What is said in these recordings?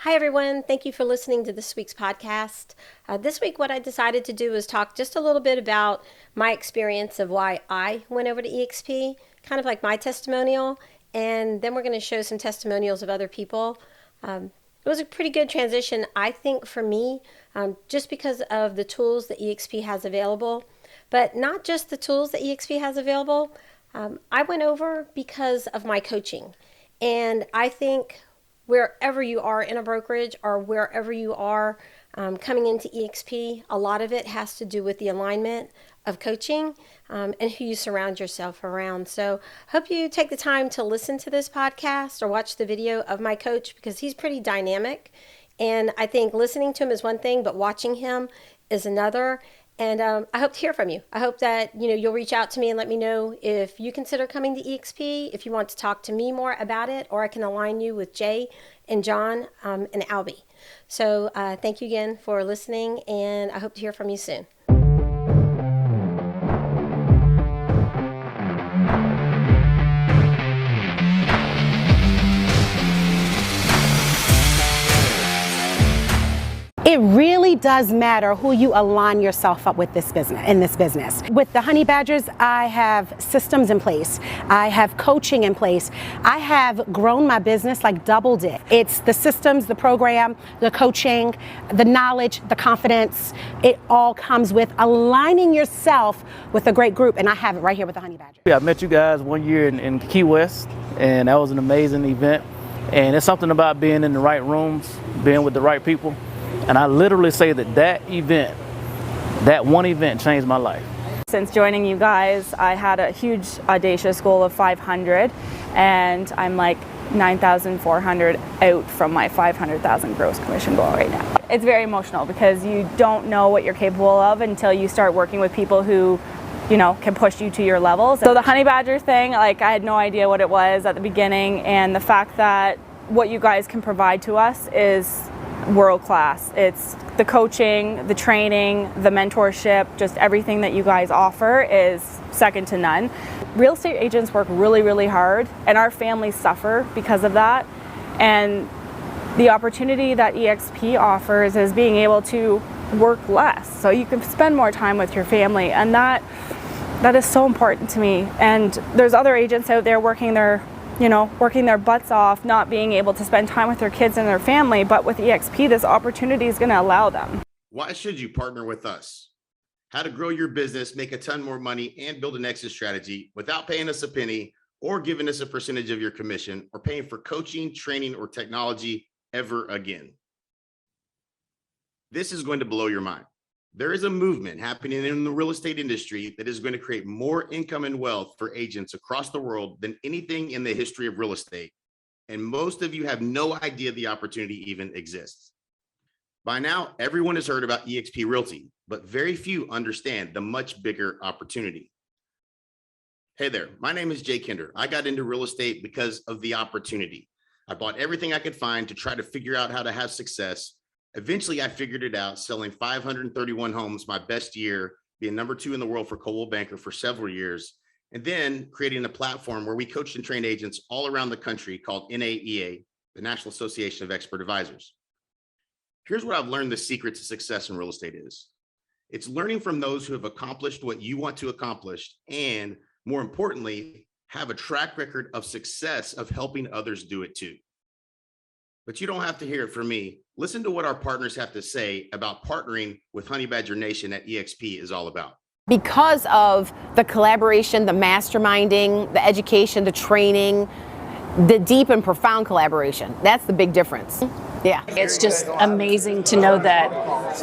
Hi, everyone. Thank you for listening to this week's podcast. This week, what I decided to do is talk just a little bit about my experience of why I went over to eXp, kind of like my testimonial, and then we're going to show some testimonials of other people. It was a pretty good transition, I think, for me, just because of the tools that eXp has available, but not just the tools that eXp has available. I went over because of my coaching, and I think wherever you are in a brokerage or wherever you are coming into eXp, a lot of it has to do with the alignment of coaching and who you surround yourself around. So hope you take the time to listen to this podcast or watch the video of my coach, because he's pretty dynamic. And I think listening to him is one thing, but watching him is another. And I hope to hear from you. I hope that you'll reach out to me and let me know if you consider coming to eXp, if you want to talk to me more about it, or I can align you with Jay and John and Albie. So thank you again for listening, and I hope to hear from you soon. It really does matter who you align yourself up with in this business. With the Honey Badgers, I have systems in place. I have coaching in place. I have grown my business, like doubled it. It's the systems, the program, the coaching, the knowledge, the confidence. It all comes with aligning yourself with a great group, and I have it right here with the Honey Badgers. Yeah, I met you guys one year in Key West, and that was an amazing event. And it's something about being in the right rooms, being with the right people. And I literally say that one event changed my life. Since joining you guys, I had a huge audacious goal of 500, and I'm like 9,400 out from my 500,000 gross commission goal right now. It's very emotional because you don't know what you're capable of until you start working with people who can push you to your levels. So the Honey Badger thing, I had no idea what it was at the beginning, and the fact that what you guys can provide to us is world class. It's the coaching, the training, the mentorship, just everything that you guys offer is second to none. Real estate agents work really, really hard, and our families suffer because of that. And the opportunity that eXp offers is being able to work less, so you can spend more time with your family, and that is so important to me. And there's other agents out there working their butts off, not being able to spend time with their kids and their family, but with eXp, this opportunity is going to allow them. Why should you partner with us? How to grow your business, make a ton more money, and build an exit strategy without paying us a penny or giving us a percentage of your commission or paying for coaching, training, or technology ever again. This is going to blow your mind. There is a movement happening in the real estate industry that is going to create more income and wealth for agents across the world than anything in the history of real estate. And most of you have no idea the opportunity even exists. By now, everyone has heard about eXp Realty, but very few understand the much bigger opportunity. Hey there, my name is Jay Kinder. I got into real estate because of the opportunity. I bought everything I could find to try to figure out how to have success. Eventually, I figured it out, selling 531 homes my best year, being number 2 in the world for Coldwell Banker for several years, and then creating a platform where we coached and trained agents all around the country called NAEA, the National Association of Expert Advisors. Here's what I've learned the secret to success in real estate is. It's learning from those who have accomplished what you want to accomplish, and more importantly, have a track record of success of helping others do it too. But you don't have to hear it from me. Listen to what our partners have to say about partnering with Honey Badger Nation at eXp is all about. Because of the collaboration, the masterminding, the education, the training, the deep and profound collaboration, that's the big difference. Yeah. It's just amazing to know that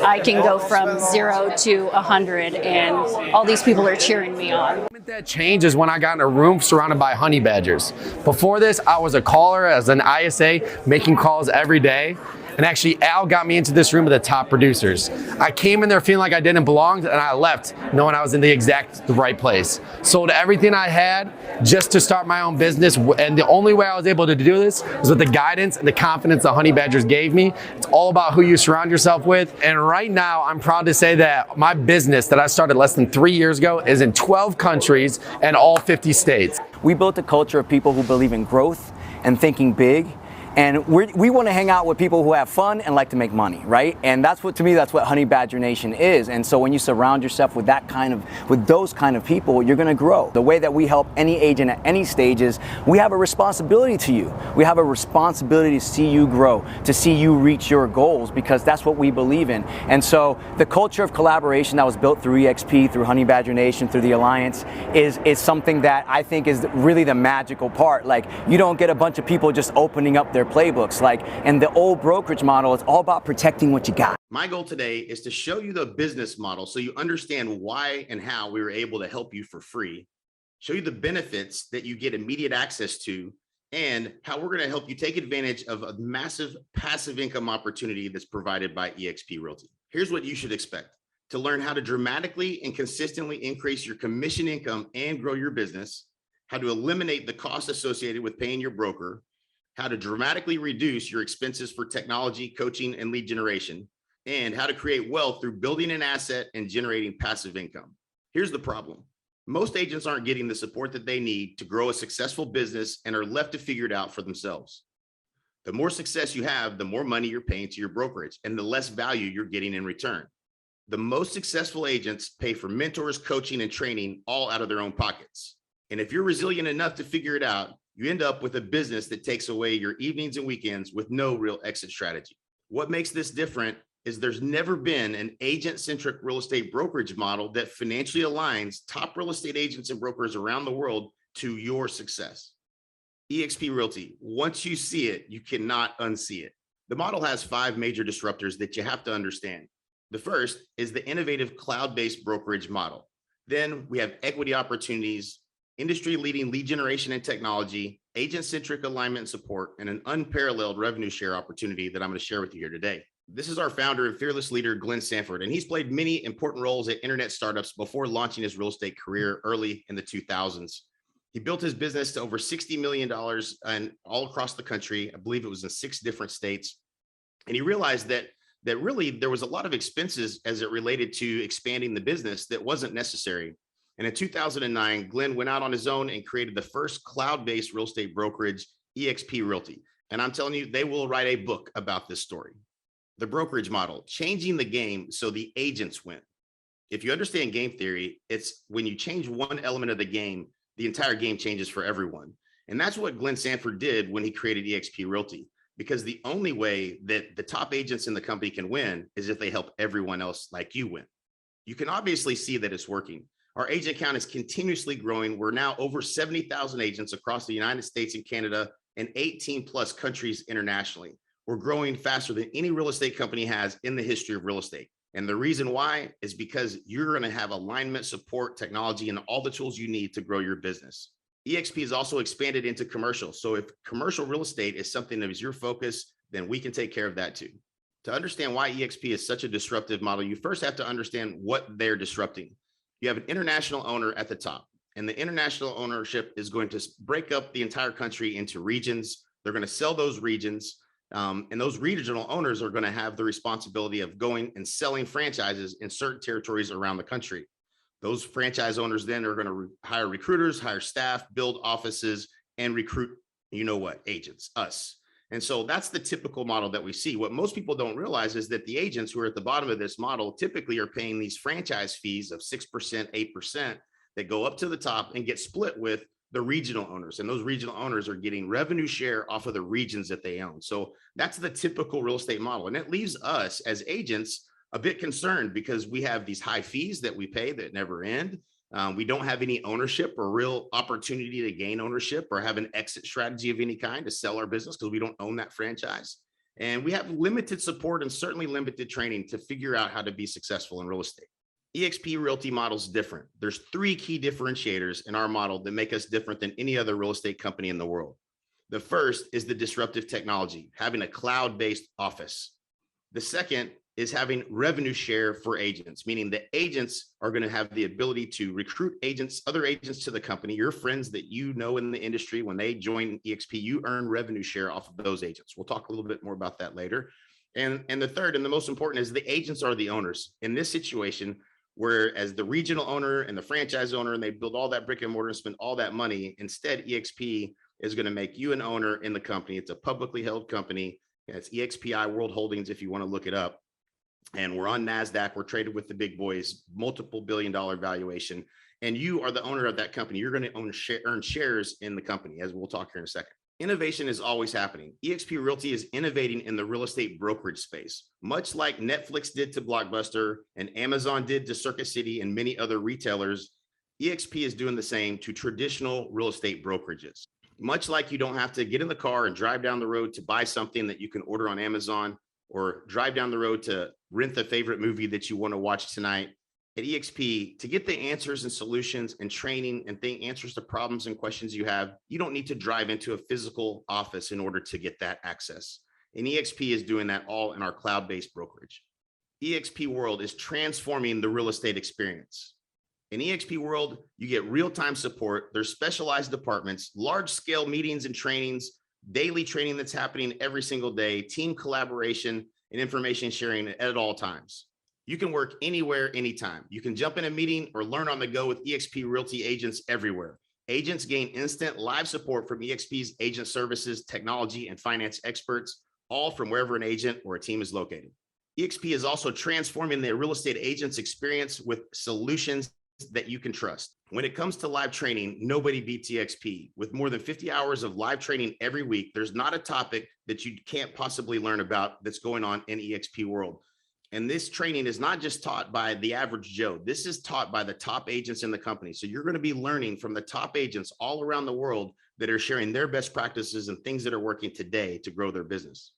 I can go from 0 to 100 and all these people are cheering me on. That change is when I got in a room surrounded by honey badgers. Before this, I was a caller as an ISA, making calls every day. And actually, Al got me into this room with the top producers. I came in there feeling like I didn't belong, and I left knowing I was in the right place. Sold everything I had just to start my own business, and the only way I was able to do this was with the guidance and the confidence the Honey Badgers gave me. It's all about who you surround yourself with. And right now, I'm proud to say that my business that I started less than 3 years ago is in 12 countries and all 50 states. We built a culture of people who believe in growth and thinking big, And we want to hang out with people who have fun and like to make money, right? And that's what, to me, that's what Honey Badger Nation is. And so when you surround yourself with those kind of people, you're going to grow. The way that we help any agent at any stages, we have a responsibility to you. We have a responsibility to see you grow, to see you reach your goals, because that's what we believe in. And so the culture of collaboration that was built through eXp, through Honey Badger Nation, through the Alliance is something that I think is really the magical part. Like, you don't get a bunch of people just opening up their playbooks. Like, in the old brokerage model, it's all about protecting what you got. My goal today is to show you the business model so you understand why and how we were able to help you for free, show you the benefits that you get immediate access to, and how we're going to help you take advantage of a massive passive income opportunity that's provided by eXp Realty. Here's what you should expect. To learn how to dramatically and consistently increase your commission income and grow your business, how to eliminate the costs associated with paying your broker, how to dramatically reduce your expenses for technology, coaching, and lead generation, and how to create wealth through building an asset and generating passive income. Here's the problem. Most agents aren't getting the support that they need to grow a successful business and are left to figure it out for themselves. The more success you have, the more money you're paying to your brokerage and the less value you're getting in return. The most successful agents pay for mentors, coaching, and training all out of their own pockets. And if you're resilient enough to figure it out, you end up with a business that takes away your evenings and weekends with no real exit strategy. What makes this different is there's never been an agent-centric real estate brokerage model that financially aligns top real estate agents and brokers around the world to your success. eXp Realty, once you see it, you cannot unsee it. The model has 5 major disruptors that you have to understand. The first is the innovative cloud-based brokerage model. Then we have equity opportunities, industry-leading lead generation and technology, agent-centric alignment and support, and an unparalleled revenue share opportunity that I'm going to share with you here today. This is our founder and fearless leader, Glenn Sanford, and he's played many important roles at internet startups before launching his real estate career early in the 2000s. He built his business to over $60 million and all across the country. I believe it was in 6 different states. And he realized that really there was a lot of expenses as it related to expanding the business that wasn't necessary. And in 2009, Glenn went out on his own and created the first cloud-based real estate brokerage, eXp Realty. And I'm telling you, they will write a book about this story. The brokerage model, changing the game so the agents win. If you understand game theory, it's when you change one element of the game, the entire game changes for everyone. And that's what Glenn Sanford did when he created eXp Realty, because the only way that the top agents in the company can win is if they help everyone else like you win. You can obviously see that it's working. Our agent count is continuously growing. We're now over 70,000 agents across the United States and Canada and 18 plus countries internationally. We're growing faster than any real estate company has in the history of real estate. And the reason why is because you're going to have alignment, support, technology, and all the tools you need to grow your business. eXp has also expanded into commercial. So if commercial real estate is something that is your focus, then we can take care of that too. To understand why eXp is such a disruptive model, you first have to understand what they're disrupting. You have an international owner at the top, and the international ownership is going to break up the entire country into regions. They're going to sell those regions. And those regional owners are going to have the responsibility of going and selling franchises in certain territories around the country. Those franchise owners then are going to hire recruiters, hire staff, build offices, and recruit, you know what, agents, us. And so that's the typical model that we see. What most people don't realize is that the agents who are at the bottom of this model typically are paying these franchise fees of 6%, 8% that go up to the top and get split with the regional owners. And those regional owners are getting revenue share off of the regions that they own. So that's the typical real estate model. And it leaves us as agents a bit concerned because we have these high fees that we pay that never end. We don't have any ownership or real opportunity to gain ownership or have an exit strategy of any kind to sell our business because we don't own that franchise. And we have limited support and certainly limited training to figure out how to be successful in real estate. eXp Realty model is different. There's 3 key differentiators in our model that make us different than any other real estate company in the world. The first is the disruptive technology, having a cloud-based office. The second is having revenue share for agents, meaning the agents are going to have the ability to recruit agents, other agents to the company, your friends that you know in the industry. When they join eXp, you earn revenue share off of those agents. We'll talk a little bit more about that later. And the third and the most important is the agents are the owners. In this situation, whereas the regional owner and the franchise owner, and they build all that brick and mortar and spend all that money, instead eXp is going to make you an owner in the company. It's a publicly held company. It's EXPI World Holdings if you want to look it up. And we're on NASDAQ. We're traded with the big boys, multiple billion-dollar valuation. And you are the owner of that company. You're going to earn shares in the company, as we'll talk here in a second. Innovation is always happening. eXp Realty is innovating in the real estate brokerage space, much like Netflix did to Blockbuster and Amazon did to Circuit City and many other retailers. eXp is doing the same to traditional real estate brokerages. Much like you don't have to get in the car and drive down the road to buy something that you can order on Amazon, or drive down the road to rent the favorite movie that you want to watch tonight. At eXp, to get the answers and solutions and training and answers to problems and questions you have, you don't need to drive into a physical office in order to get that access. And eXp is doing that all in our cloud-based brokerage. eXp World is transforming the real estate experience. In eXp World, you get real-time support. There's specialized departments, large-scale meetings and trainings, daily training that's happening every single day, team collaboration and information sharing at all times. You can work anywhere, anytime. You can jump in a meeting or learn on the go with eXp Realty agents everywhere. Agents gain instant live support from eXp's agent services, technology, and finance experts, all from wherever an agent or a team is located. eXp is also transforming the real estate agent's experience with solutions that you can trust. When it comes to live training, nobody beats eXp. With more than 50 hours of live training every week, there's not a topic that you can't possibly learn about that's going on in eXp World. And this training is not just taught by the average Joe. This is taught by the top agents in the company. So you're going to be learning from the top agents all around the world that are sharing their best practices and things that are working today to grow their business.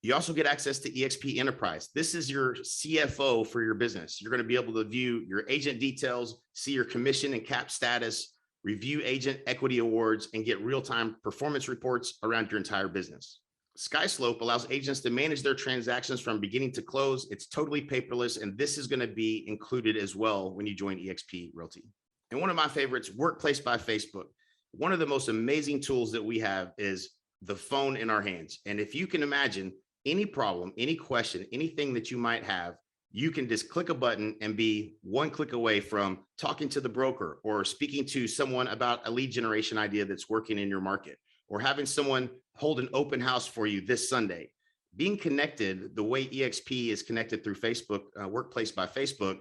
You also get access to eXp Enterprise. This is your CFO for your business. You're going to be able to view your agent details, see your commission and cap status, review agent equity awards, and get real-time performance reports around your entire business. SkySlope allows agents to manage their transactions from beginning to close. It's totally paperless, and this is going to be included as well when you join eXp Realty. And one of my favorites, Workplace by Facebook. One of the most amazing tools that we have is the phone in our hands. And if you can imagine any problem, any question, anything that you might have, you can just click a button and be one click away from talking to the broker or speaking to someone about a lead generation idea that's working in your market, or having someone hold an open house for you this Sunday. Being connected the way eXp is connected through Facebook, Workplace by Facebook,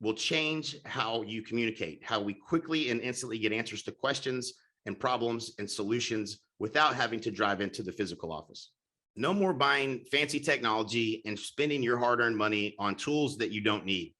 will change how you communicate, how we quickly and instantly get answers to questions and problems and solutions without having to drive into the physical office. No more buying fancy technology and spending your hard-earned money on tools that you don't need.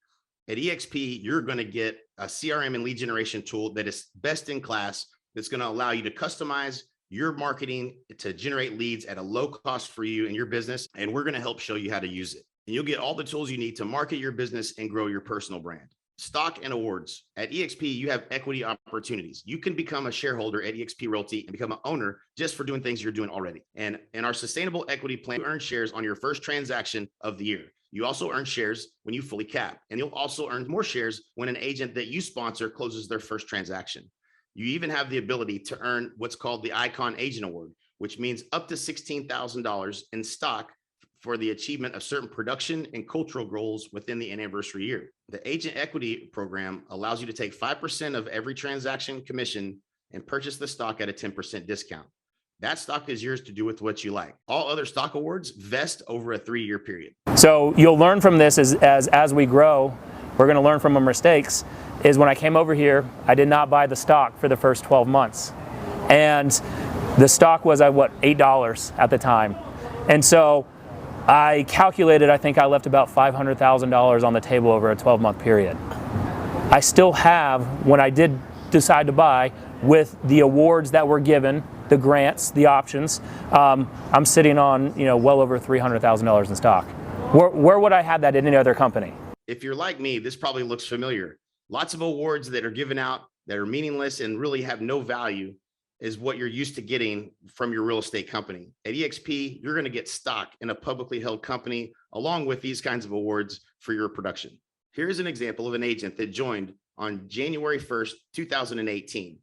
At eXp, you're going to get a CRM and lead generation tool that is best in class, that's going to allow you to customize your marketing to generate leads at a low cost for you and your business. And we're going to help show you how to use it. And you'll get all the tools you need to market your business and grow your personal brand. Stock and awards. At eXp, you have equity opportunities. You can become a shareholder at eXp Realty and become an owner just for doing things you're doing already. And in our sustainable equity plan, you earn shares on your first transaction of the year. You also earn shares when you fully cap, and you'll also earn more shares when an agent that you sponsor closes their first transaction. You even have the ability to earn what's called the Icon Agent Award, which means up to $16,000 in stock for the achievement of certain production and cultural goals within the anniversary year. The Agent Equity Program allows you to take 5% of every transaction commission and purchase the stock at a 10% discount. That stock is yours to do with what you like. All other stock awards vest over a 3-year period. So you'll learn from this as we grow. We're going to learn from our mistakes. Is when I came over here, I did not buy the stock for the first 12 months. And the stock was at $8 at the time. And so I calculated, I think I left about $500,000 on the table over a 12-month period. I still have, when I did decide to buy, with the awards that were given, the grants, the options, I'm sitting on well over $300,000 in stock. Where would I have that in any other company? If you're like me, this probably looks familiar. Lots of awards that are given out that are meaningless and really have no value is what you're used to getting from your real estate company. At eXp, you're going to get stock in a publicly held company along with these kinds of awards for your production. Here's an example of an agent that joined on January 1st, 2018.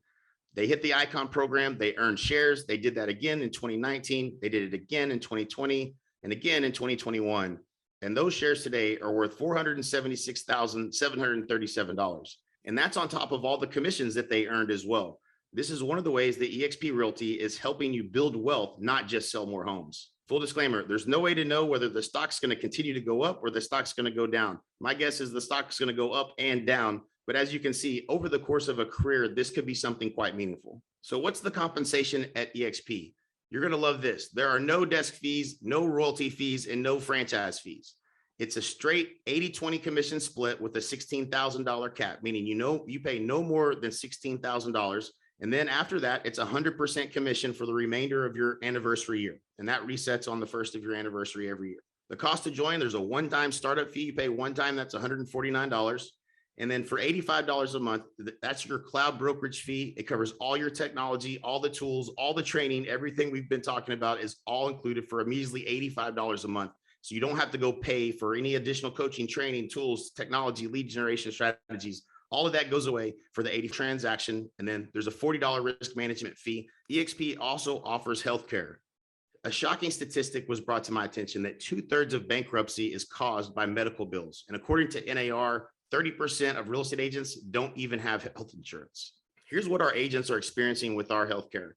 They hit the Icon program, they earned shares. They did that again in 2019. They did it again in 2020 and again in 2021. And those shares today are worth $476,737. And that's on top of all the commissions that they earned as well. This is one of the ways that eXp Realty is helping you build wealth, not just sell more homes. Full disclaimer, there's no way to know whether the stock's going to continue to go up or the stock's going to go down. My guess is the stock's going to go up and down. But as you can see, over the course of a career, this could be something quite meaningful. So what's the compensation at eXp? You're going to love this. There are no desk fees, no royalty fees, and no franchise fees. It's a straight 80-20 commission split with a $16,000 cap, meaning you pay no more than $16,000. And then after that, it's 100% commission for the remainder of your anniversary year. And that resets on the first of your anniversary every year. The cost to join, there's a one-time startup fee. You pay one time, that's $149. And then for $85 a month, that's your cloud brokerage fee. It covers all your technology, all the tools, all the training, everything we've been talking about is all included for a measly $85 a month. So you don't have to go pay for any additional coaching, training, tools, technology, lead generation strategies. All of that goes away for the 80 transaction. And then there's a $40 risk management fee. eXp also offers healthcare. A shocking statistic was brought to my attention that 2/3 of bankruptcy is caused by medical bills. And according to NAR, 30% of real estate agents don't even have health insurance. Here's what our agents are experiencing with our healthcare.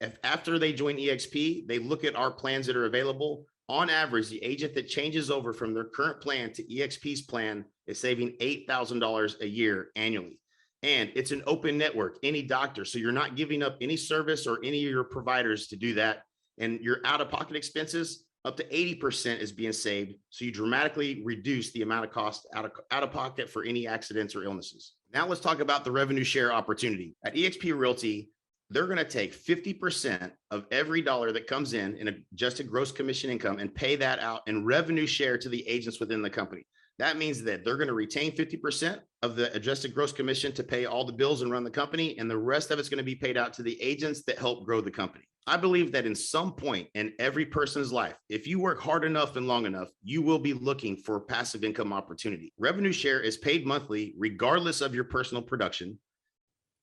If after they join eXp, they look at our plans that are available. On average, the agent that changes over from their current plan to eXp's plan is saving $8,000 a year annually. And it's an open network, any doctor. So you're not giving up any service or any of your providers to do that. And your out-of-pocket expenses, up to 80% is being saved. So you dramatically reduce the amount of cost out of pocket for any accidents or illnesses. Now let's talk about the revenue share opportunity. At eXp Realty, they're going to take 50% of every dollar that comes in adjusted gross commission income and pay that out in revenue share to the agents within the company. That means that they're going to retain 50% of the adjusted gross commission to pay all the bills and run the company. And the rest of it's going to be paid out to the agents that help grow the company. I believe that in some point in every person's life, if you work hard enough and long enough, you will be looking for a passive income opportunity. Revenue share is paid monthly, regardless of your personal production.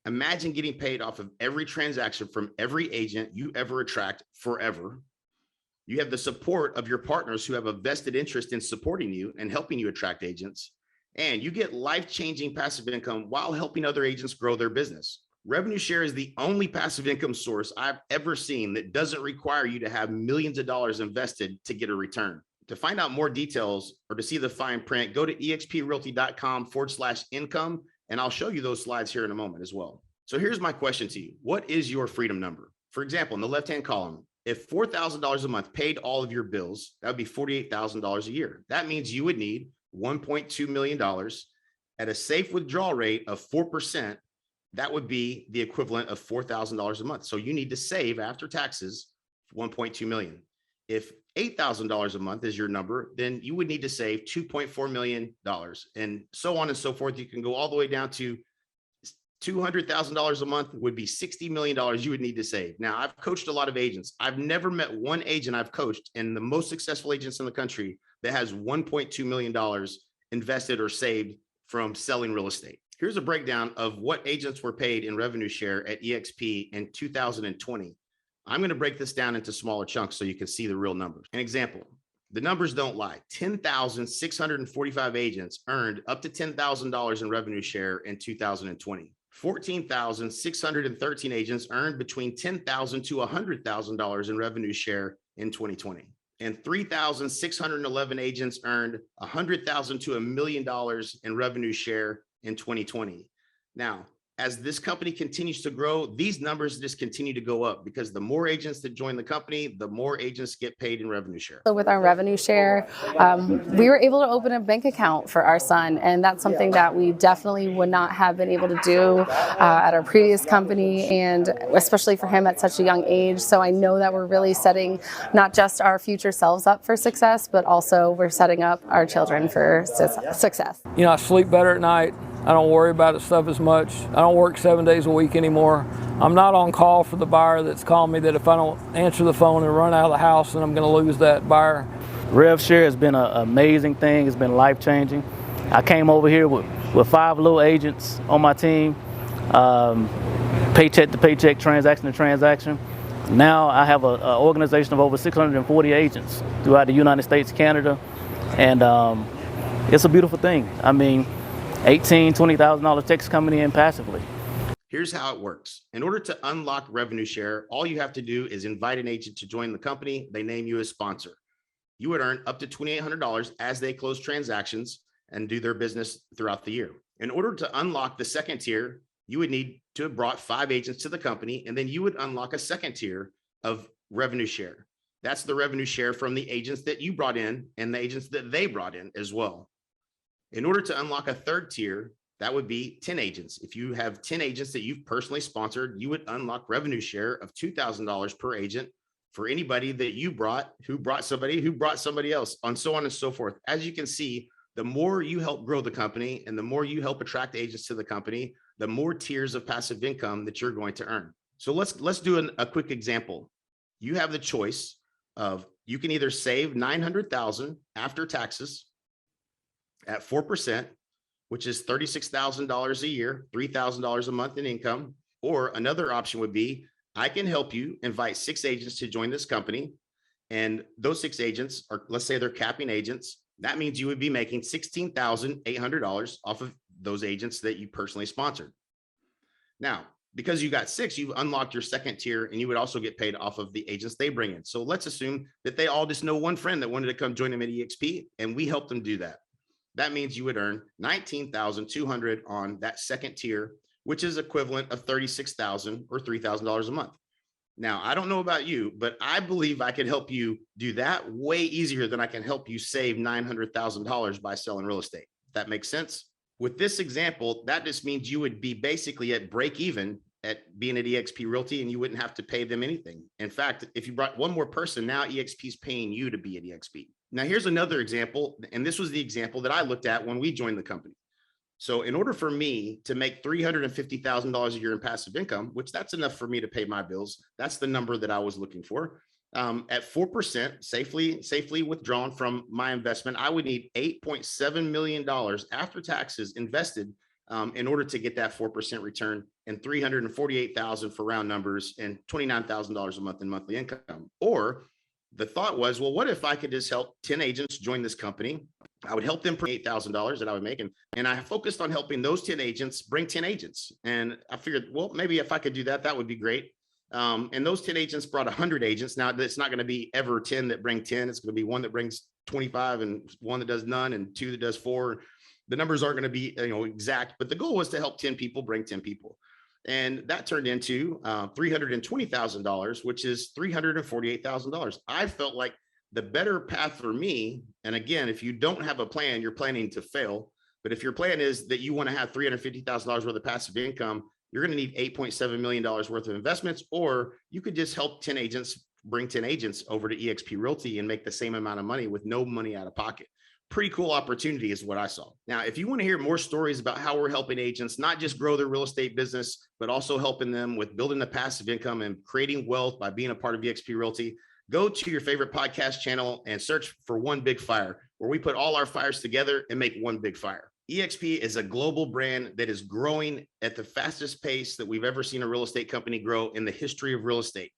Imagine getting paid off of every transaction from every agent you ever attract forever. You have the support of your partners who have a vested interest in supporting you and helping you attract agents. And you get life-changing passive income while helping other agents grow their business. Revenue share is the only passive income source I've ever seen that doesn't require you to have millions of dollars invested to get a return. To find out more details or to see the fine print, go to exprealty.com/income. And I'll show you those slides here in a moment as well. So here's my question to you. What is your freedom number? For example, in the left-hand column, if $4,000 a month paid all of your bills, that would be $48,000 a year. That means you would need $1.2 million at a safe withdrawal rate of 4%. That would be the equivalent of $4,000 a month. So you need to save after taxes $1.2 million. If $8,000 a month is your number, then you would need to save $2.4 million and so on and so forth. You can go all the way down to $200,000 a month would be $60 million you would need to save. Now, I've coached a lot of agents. I've never met one agent I've coached, and the most successful agents in the country, that has $1.2 million invested or saved from selling real estate. Here's a breakdown of what agents were paid in revenue share at eXp in 2020. I'm going to break this down into smaller chunks so you can see the real numbers. An example, the numbers don't lie. 10,645 agents earned up to $10,000 in revenue share in 2020. 14,613 agents earned between $10,000 to $100,000 in revenue share in 2020. And 3,611 agents earned $100,000 to $1 million in revenue share in 2020. Now, as this company continues to grow, these numbers just continue to go up because the more agents that join the company, the more agents get paid in revenue share. So with our revenue share, we were able to open a bank account for our son, and that's something that we definitely would not have been able to do at our previous company, and especially for him at such a young age. So I know that we're really setting not just our future selves up for success, but also we're setting up our children for success. You know, I sleep better at night. I don't worry about it stuff as much. I don't work 7 days a week anymore. I'm not on call for the buyer that's calling me that if I don't answer the phone and run out of the house, then I'm going to lose that buyer. Rev share has been an amazing thing. It's been life-changing. I came over here with 5 little agents on my team, paycheck to paycheck, transaction to transaction. Now I have an organization of over 640 agents throughout the United States, Canada, and it's a beautiful thing. I mean, $18,000, $20,000 checks coming in passively. Here's how it works. In order to unlock revenue share, all you have to do is invite an agent to join the company. They name you as sponsor. You would earn up to $2,800 as they close transactions and do their business throughout the year. In order to unlock the second tier, you would need to have brought 5 agents to the company, and then you would unlock a second tier of revenue share. That's the revenue share from the agents that you brought in and the agents that they brought in as well. In order to unlock a third tier, that would be 10 agents. If you have 10 agents that you've personally sponsored, you would unlock revenue share of $2,000 per agent for anybody that you brought, who brought somebody else, and so on and so forth. As you can see, the more you help grow the company and the more you help attract agents to the company, the more tiers of passive income that you're going to earn. So let's do a quick example. You have the choice of, you can either save $900,000 after taxes at 4%, which is $36,000 a year, $3,000 a month in income. Or another option would be, I can help you invite 6 agents to join this company. And those 6 agents are, let's say they're capping agents. That means you would be making $16,800 off of those agents that you personally sponsored. Now, because you got 6, you've unlocked your second tier, and you would also get paid off of the agents they bring in. So let's assume that they all just know one friend that wanted to come join them at eXp, and we helped them do that. That means you would earn $19,200 on that second tier, which is equivalent of $36,000 or $3,000 a month. Now, I don't know about you, but I believe I can help you do that way easier than I can help you save $900,000 by selling real estate. That makes sense? With this example, that just means you would be basically at break even at being at eXp Realty, and you wouldn't have to pay them anything. In fact, if you brought one more person, now eXp is paying you to be at eXp. Now, here's another example, and this was the example that I looked at when we joined the company. So in order for me to make $350,000 a year in passive income, which that's enough for me to pay my bills, that's the number that I was looking for. At 4% safely withdrawn from my investment, I would need $8.7 million after taxes invested in order to get that 4% return, and $348,000 for round numbers, and $29,000 a month in monthly income. Or the thought was, well, what if I could just help 10 agents join this company? I would help them for $8,000 that I would make. And I focused on helping those 10 agents bring 10 agents. And I figured, well, maybe if I could do that, that would be great. And those 10 agents brought 100 agents. Now, it's not going to be ever 10 that bring 10. It's going to be one that brings 25, and one that does none, and 2 that does 4. The numbers aren't going to be exact, but the goal was to help 10 people bring 10 people. And that turned into $320,000, which is $348,000. I felt like the better path for me, and again, if you don't have a plan, you're planning to fail. But if your plan is that you want to have $350,000 worth of passive income, you're going to need $8.7 million worth of investments, or you could just help 10 agents, bring 10 agents over to eXp Realty and make the same amount of money with no money out of pocket. Pretty cool opportunity is what I saw. Now, if you want to hear more stories about how we're helping agents not just grow their real estate business, but also helping them with building the passive income and creating wealth by being a part of eXp Realty, go to your favorite podcast channel and search for One Big Fire, where we put all our fires together and make one big fire. eXp is a global brand that is growing at the fastest pace that we've ever seen a real estate company grow in the history of real estate.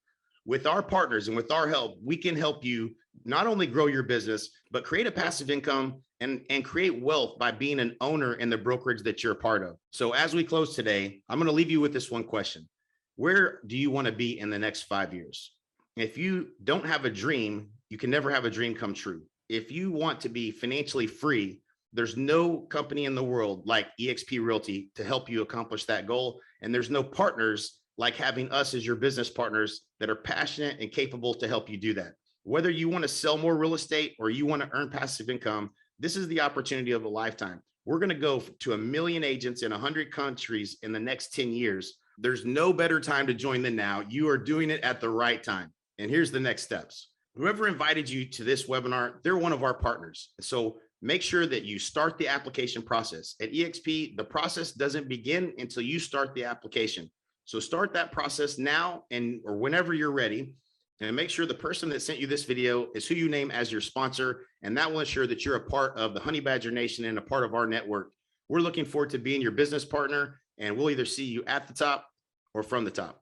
With our partners and with our help, we can help you not only grow your business, but create a passive income and create wealth by being an owner in the brokerage that you're a part of. So as we close today, I'm going to leave you with this one question. Where do you want to be in the next 5 years? If you don't have a dream, you can never have a dream come true. If you want to be financially free, there's no company in the world like eXp Realty to help you accomplish that goal. And there's no partners like having us as your business partners that are passionate and capable to help you do that. Whether you want to sell more real estate or you want to earn passive income, this is the opportunity of a lifetime. We're going to go to 1 million agents in 100 countries in the next 10 years. There's no better time to join than now. You are doing it at the right time. And here's the next steps. Whoever invited you to this webinar, they're one of our partners. So make sure that you start the application process. At eXp, the process doesn't begin until you start the application. So start that process now or whenever you're ready, and make sure the person that sent you this video is who you name as your sponsor, and that will ensure that you're a part of the Honey Badger Nation and a part of our network. We're looking forward to being your business partner, and we'll either see you at the top or from the top.